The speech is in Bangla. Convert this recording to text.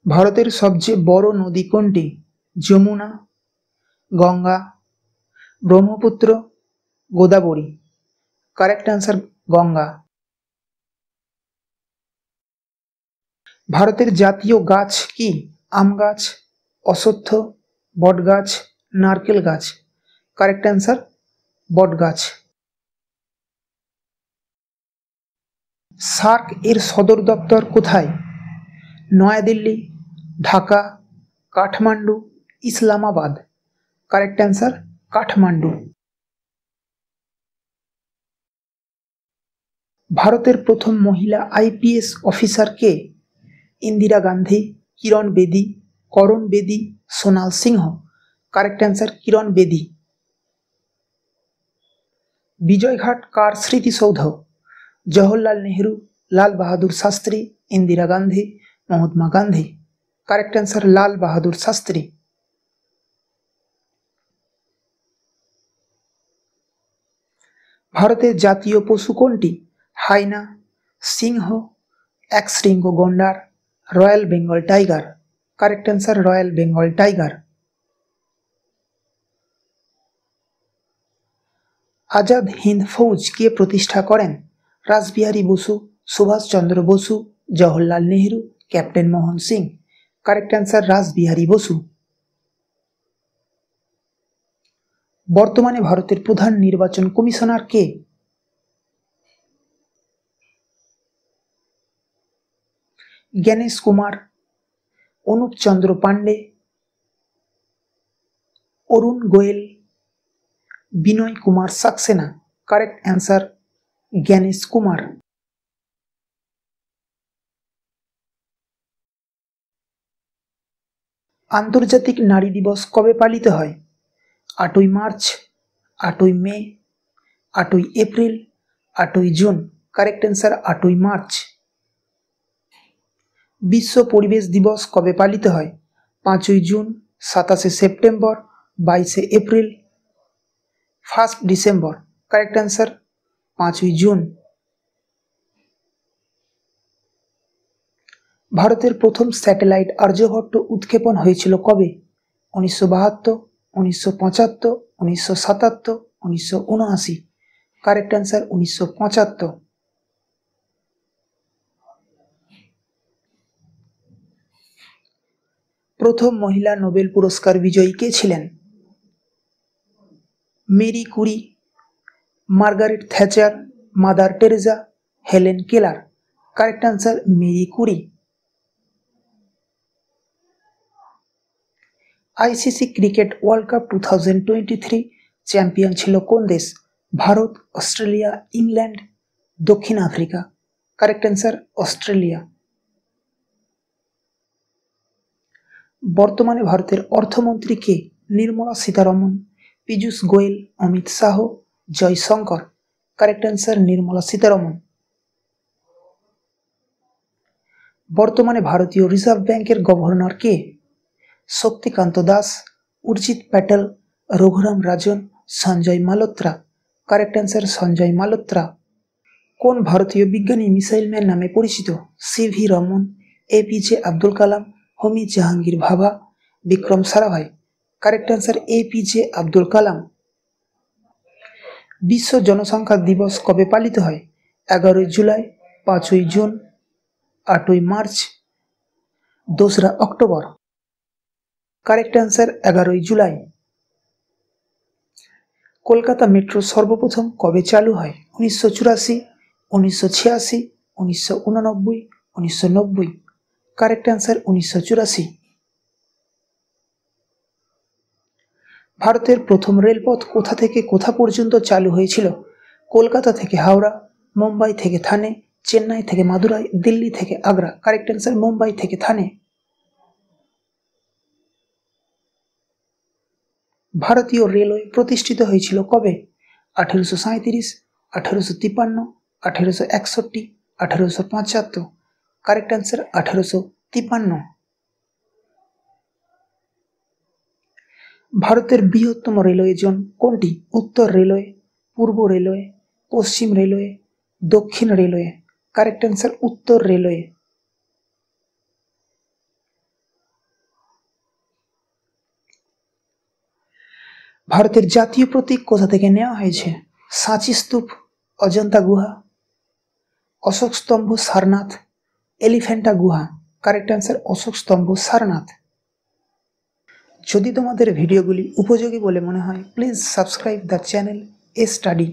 ভারতের সবচেয়ে বড় নদী কোনটি? যমুনা, গঙ্গা, ব্রহ্মপুত্র, গোদাবরী। Correct answer Ganga. ভারতের জাতীয় গাছ কি? আম গাছ, অশ্বত্থ, বট গাছ, নারকেল গাছ। কারেক্ট অ্যান্সার বট গাছ। সার্ক এর সদর দপ্তর কোথায়? নয়াদিল্লি, ঢাকা, কাঠমান্ডু, ইসলামাবাদ। Correct answer Kathmandu. ভারতের প্রথম মহিলা আইপিএস অফিসার কে? ইন্দিরা গান্ধী, কিরণ বেদি, করণ বেদি, সোনাল সিংহ। Correct answer Kiran Bedi. বিজয়ঘাট কার স্মৃতিসৌধ? জওহরলাল নেহরু, লাল বাহাদুর শাস্ত্রী, ইন্দিরা গান্ধী, মহাত্মা গান্ধী। Correct answer Lal Bahadur Shastri. ভারতের জাতীয় পশু কোনটি? হাইনা, সিংহ, একশৃঙ্গ গন্ডার, royal Bengal tiger. Correct answer royal Bengal tiger. Azad Hind Fauj কে প্রতিষ্ঠা করেন? Rashbehari Basu, Subhash Chandra Bose, Jawaharlal Nehru, captain Mohan Singh. Correct answer Rashbehari Bose. বর্তমানে ভারতের প্রধান নির্বাচন কমিশনার কে? জ্ঞানেশ কুমার, অনুপ চন্দ্র পান্ডে, অরুণ গোয়েল, বিনয় কুমার সাক্সেনা। Correct answer Gyanesh Kumar. আন্তর্জাতিক নারী দিবস কবে পালিত হয়? 8ই মার্চ, 8ই মে, 8ই এপ্রিল, 8ই জুন। কারেক্ট অ্যান্সার 8ই মার্চ। বিশ্ব পরিবেশ দিবস কবে পালিত হয়? 5ই জুন, 27শে সেপ্টেম্বর, 22শে এপ্রিল, 1 ডিসেম্বর। কারেক্ট অ্যান্সার 5ই জুন। ভারতের প্রথম স্যাটেলাইট আর্যভট্ট উৎক্ষেপণ হয়েছিল কবে? 1972, 1975, 1977, 1979। Correct answer 1975। প্রথম মহিলা নোবেল পুরস্কার বিজয়ী কে ছিলেন? Marie Curie, Margaret Thatcher, Mother Teresa, Helen Keller. Correct answer Marie Curie. ICC cricket world cup 2023 champion ছিল কোন দেশ? ভারত, অস্ট্রেলিয়া, ইংল্যান্ড, দক্ষিণ আফ্রিকা। Correct answer Australia. বর্তমানে ভারতের অর্থমন্ত্রী কে? নির্মলা সীতারমন, পীযূষ গোয়েল, অমিত শাহ, জয়শঙ্কর। Correct answer Nirmala Sitharaman. বর্তমানে ভারতীয় রিজার্ভ ব্যাংকের গভর্নর কে? শক্তিকান্ত দাস, উর্জিত প্যাটেল, রঘুরাম রাজন, সঞ্জয় মালহোত্রা। Correct answer Sanjay Malhotra. কোন ভারতীয় বিজ্ঞানী মিসাইল ম্যান নামে পরিচিত? CV Raman, APJ Abdul Kalam, Homi Jahangir Bhabha, Vikram Sarabhai. Correct answer APJ Abdul Kalam. বিশ্ব জনসংখ্যা দিবস কবে পালিত হয়? 11ই জুলাই, 5ই জুন, 8ই মার্চ, 2রা অক্টোবর। কারেক্ট অ্যান্সার 11ই জুলাই। কলকাতা মেট্রো সর্বপ্রথম কবে চালু হয়? 1984, 1986, 1989, 1990। Correct answer 1984। ভারতের প্রথম রেলপথ কোথা থেকে কোথা পর্যন্ত চালু হয়েছিল? কলকাতা থেকে হাওড়া, মুম্বাই থেকে থানে, চেন্নাই থেকে মাদুরাই, দিল্লি থেকে আগ্রা। কারেক্ট অ্যান্সার মুম্বাই থেকে থানে। ভারতীয় রেলওয়ে প্রতিষ্ঠিত হয়েছিল কবে? 1837, 1853, 1861, 1875। Correct answer 1853। ভারতের বৃহত্তম রেলওয়ে জোন কোনটি? উত্তর রেলওয়ে, পূর্ব রেলওয়ে, পশ্চিম রেলওয়ে, দক্ষিণ রেলওয়ে। কারেক্ট অ্যান্সার উত্তর রেলওয়ে। ভারতের জাতীয় প্রতীক কোথা থেকে নেওয়া হয়েছে? সাঁচি স্তূপ, অজন্তা গুহা, অশোক স্তম্ভ, সারনাথ, এলিফ্যান্টা গুহা। কারেক্ট অ্যান্সার অশোক স্তম্ভ, সারনাথ। যদি তোমাদের ভিডিওগুলি উপযোগী বলে মনে হয়, please subscribe the channel a study.